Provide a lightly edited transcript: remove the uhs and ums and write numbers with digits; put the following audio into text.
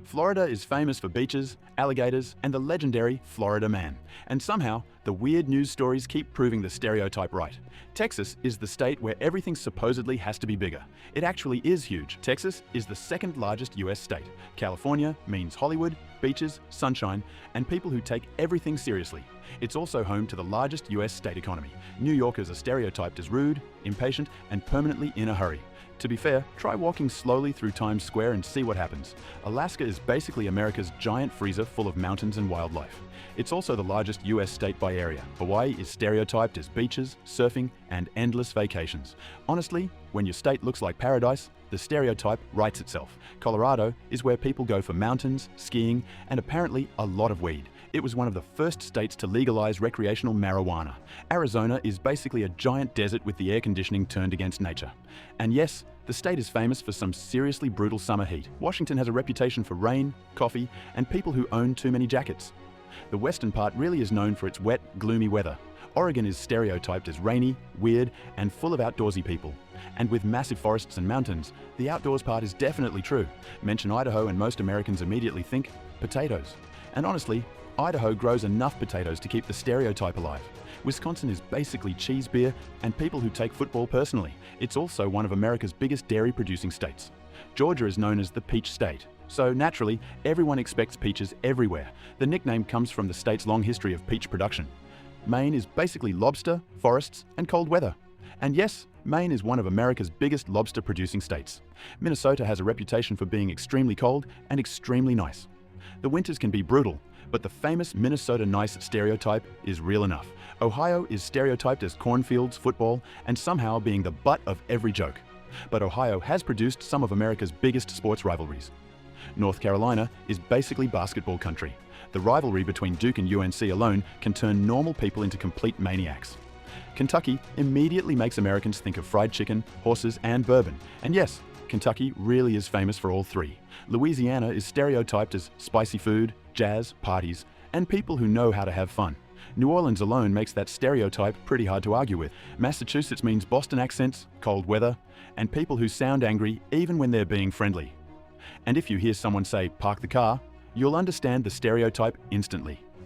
Florida is famous for beaches, alligators, and the legendary Florida Man. And somehow, the weird news stories keep proving the stereotype right. Texas is the state where everything supposedly has to be bigger. It actually is huge. Texas is the second largest US state. California means Hollywood, beaches, sunshine, and people who take everything seriously. It's also home to the largest US state economy. New Yorkers are stereotyped as rude, impatient, and permanently in a hurry. To be fair, try walking slowly through Times Square and see what happens. Alaska is basically America's giant freezer full of mountains and wildlife. It's also the largest US state by area. Hawaii is stereotyped as beaches, surfing, and endless vacations. Honestly, when your state looks like paradise, the stereotype writes itself. Colorado is where people go for mountains, skiing, and apparently a lot of weed. It was one of the first states to legalize recreational marijuana. Arizona is basically a giant desert with the air conditioning turned against nature. And yes, the state is famous for some seriously brutal summer heat. Washington has a reputation for rain, coffee, and people who own too many jackets. The western part really is known for its wet, gloomy weather. Oregon is stereotyped as rainy, weird, and full of outdoorsy people. And with massive forests and mountains, the outdoors part is definitely true. Mention Idaho and most Americans immediately think potatoes. And honestly, Idaho grows enough potatoes to keep the stereotype alive. Wisconsin is basically cheese beer and people who take football personally. It's also one of America's biggest dairy-producing states. Georgia is known as the Peach State. So naturally, everyone expects peaches everywhere. The nickname comes from the state's long history of peach production. Maine is basically lobster, forests, and cold weather. And yes, Maine is one of America's biggest lobster-producing states. Minnesota has a reputation for being extremely cold and extremely nice. The winters can be brutal, but the famous Minnesota nice stereotype is real enough. Ohio is stereotyped as cornfields, football, and somehow being the butt of every joke. But Ohio has produced some of America's biggest sports rivalries. North Carolina is basically basketball country. The rivalry between Duke and UNC alone can turn normal people into complete maniacs. Kentucky immediately makes Americans think of fried chicken, horses, and bourbon. And yes, Kentucky really is famous for all three. Louisiana is stereotyped as spicy food, jazz, parties, and people who know how to have fun. New Orleans alone makes that stereotype pretty hard to argue with. Massachusetts means Boston accents, cold weather, and people who sound angry even when they're being friendly. And if you hear someone say, "park the car," you'll understand the stereotype instantly.